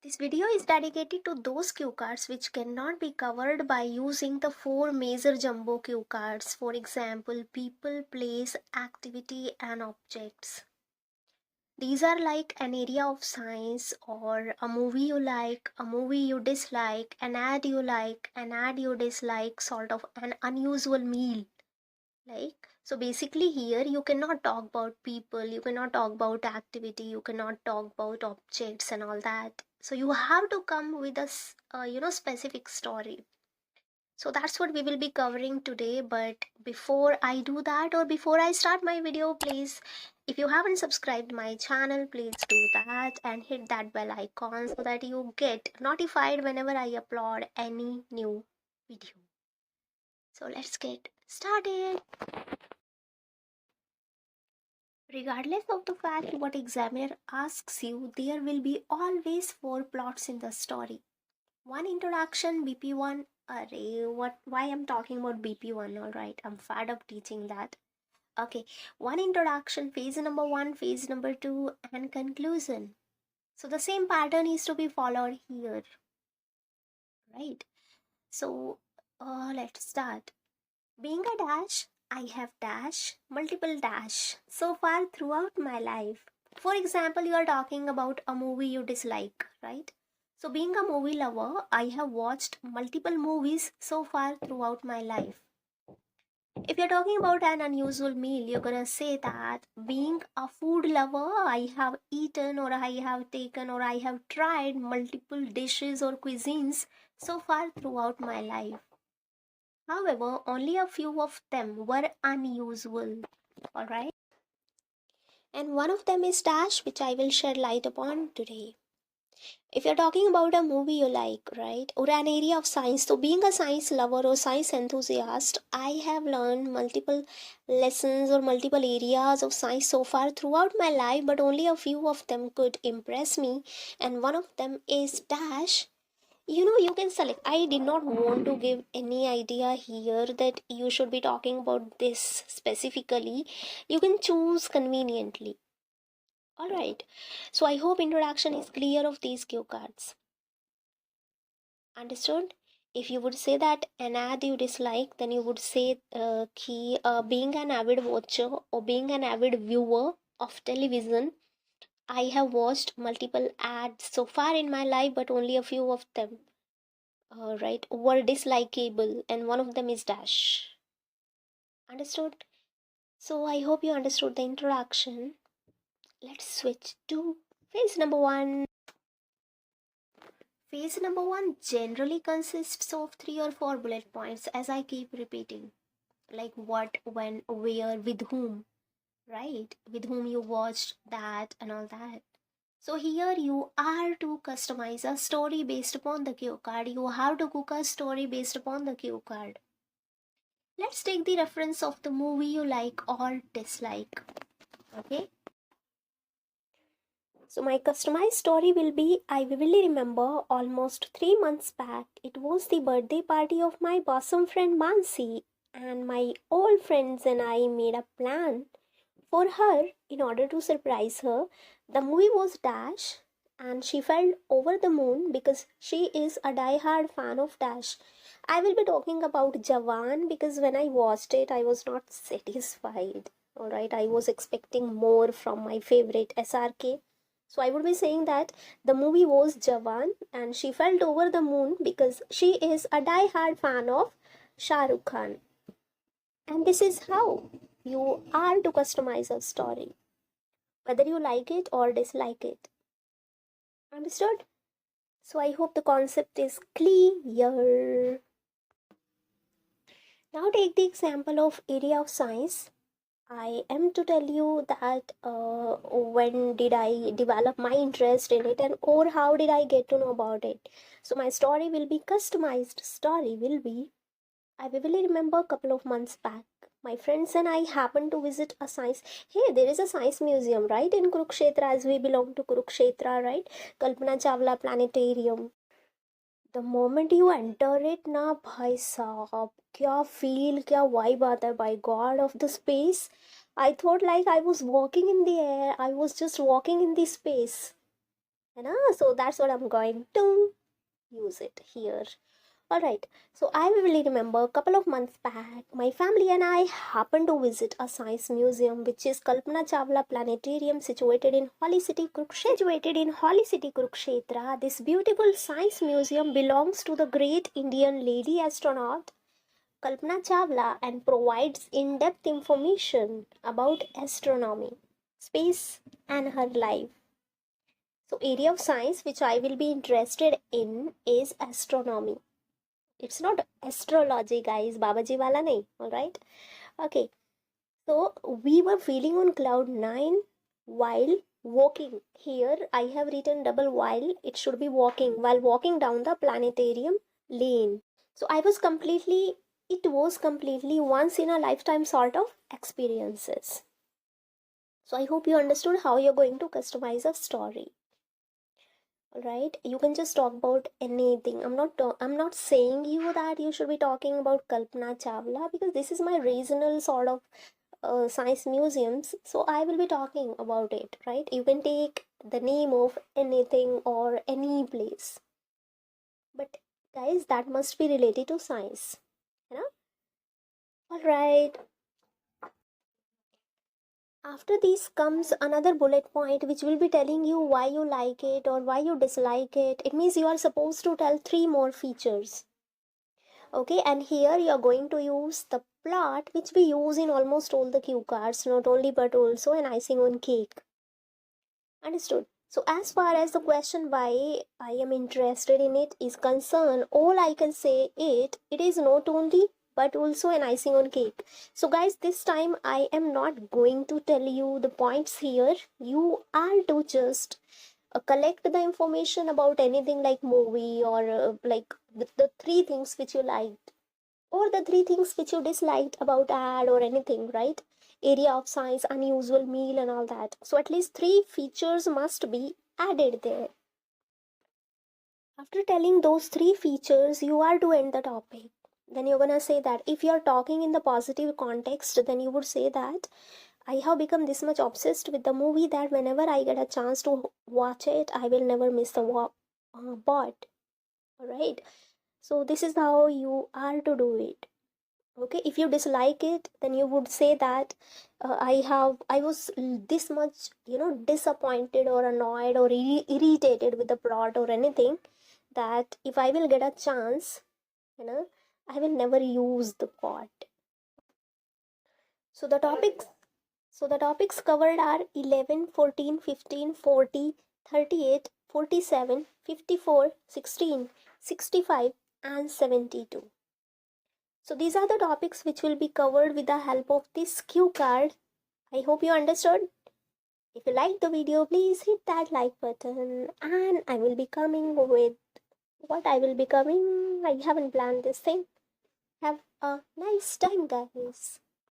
This video is dedicated to those cue cards which cannot be covered by using the four major jumbo cue cards. For example, people, place, activity, and objects. These are like an area of science or a movie you like, a movie you dislike, an ad you like, an ad you dislike, sort of an unusual meal. So basically here you cannot talk about people, you cannot talk about activity, you cannot talk about objects and all that. So you have to come with a specific story. So that's what we will be covering today. But before I do that, or before I start my video, please, if you haven't subscribed my channel, please do that and hit that bell icon so that you get notified whenever I upload any new video. So let's get started. Regardless of the fact what examiner asks you, there will be always four plots in the story. One introduction, BP1. Array, why I'm talking about BP1, alright. I'm fed up teaching that. Okay, one introduction, phase number one, phase number two, and conclusion. So the same pattern is to be followed here. Right? So let's start. Being a dash, I have dash, multiple dash, so far throughout my life. For example, you are talking about a movie you dislike, right? So, being a movie lover, I have watched multiple movies so far throughout my life. If you're talking about an unusual meal, you're gonna say that being a food lover, I have eaten or I have taken or I have tried multiple dishes or cuisines so far throughout my life. However, only a few of them were unusual. Alright? And one of them is Dash, which I will shed light upon today. If you're talking about a movie you like, right, or an area of science, so being a science lover or science enthusiast, I have learned multiple lessons or multiple areas of science so far throughout my life, but only a few of them could impress me. And one of them is Dash. You can select. I did not want to give any idea here that you should be talking about this specifically. You can choose conveniently. Alright, so I hope introduction is clear of these cue cards. Understood? If you would say that an ad you dislike, then you would say being an avid watcher or being an avid viewer of television, I have watched multiple ads so far in my life, but only a few of them, right, were dislikable, and one of them is Dash. Understood? So I hope you understood the introduction. Let's switch to phase number one. Phase number one generally consists of 3 or 4 bullet points, as I keep repeating, like what, when, where, with whom, right? With whom you watched that and all that. So here you are to customize a story based upon the cue card. You have to cook a story based upon the cue card. Let's take the reference of the movie you like or dislike. Okay. So my customized story will be, I vividly remember almost 3 months back, it was the birthday party of my bosom friend Mansi, and my old friends and I made a plan for her in order to surprise her. The movie was Dash, and she felt over the moon because she is a die-hard fan of Dash. I will be talking about Jawan because when I watched it, I was not satisfied. Alright, I was expecting more from my favorite SRK. So I would be saying that the movie was Jawan and she felt over the moon because she is a die-hard fan of Shah Rukh Khan. And this is how you are to customize a story, whether you like it or dislike it. Understood? So I hope the concept is clear. Now take the example of area of science. I am to tell you that when did I develop my interest in it and or how did I get to know about it. So my story will be customized. Story will be, I vividly remember a couple of months back, my friends and I happened to visit a science. Hey, there is a science museum, right, in Kurukshetra, as we belong to Kurukshetra, right? Kalpana Chawla Planetarium. The moment you enter it ना भाई साहब क्या feel क्या vibe आता है by God of the space. I thought like I was walking in the air. I was just walking in the space. So that's what I'm going to use it here. Alright, so I vividly remember a couple of months back, my family and I happened to visit a science museum, which is Kalpana Chawla Planetarium, situated in Holy City, Kurukshetra. This beautiful science museum belongs to the great Indian lady astronaut Kalpana Chawla and provides in-depth information about astronomy, space, and her life. So, area of science which I will be interested in is astronomy. It's not astrology, guys. Babaji wala nahi. Alright? Okay. So we were feeling on cloud 9 while walking. Here I have written double while. It should be walking. While walking down the planetarium lane. So it was completely once in a lifetime sort of experiences. So I hope you understood how you're going to customize a story. Right, you can just talk about anything. I'm not saying you that you should be talking about Kalpana Chawla, because this is my regional sort of science museums, so I will be talking about it. Right, you can take the name of anything or any place, but guys, that must be related to science, you know. All right, after this comes another bullet point which will be telling you why you like it or why you dislike it. It means you are supposed to tell three more features. Okay, and here you are going to use the plot which we use in almost all the cue cards, not only but also an icing on cake. Understood? So as far as the question why I am interested in it is concerned, all I can say it is not only but also an icing on cake. So guys, this time I am not going to tell you the points here. You are to just collect the information about anything like movie or like the three things which you liked or the three things which you disliked about ad or anything, right? Area of science, unusual meal, and all that. So at least three features must be added there. After telling those three features, you are to end the topic. Then you're gonna say that if you're talking in the positive context, then you would say that I have become this much obsessed with the movie that whenever I get a chance to watch it, I will never miss the bot. Alright, so this is how you are to do it. Okay, if you dislike it, then you would say that I was this much, disappointed or annoyed or irritated with the plot or anything, that if I will get a chance, you know I will never use the pot. So the topics covered are 11, 14, 15, 40, 38, 47, 54, 16, 65, and 72. So these are the topics which will be covered with the help of this cue card. I hope you understood. If you like the video, please hit that like button, and I will be coming with what I will be coming. I haven't planned this thing. Have a nice time, guys.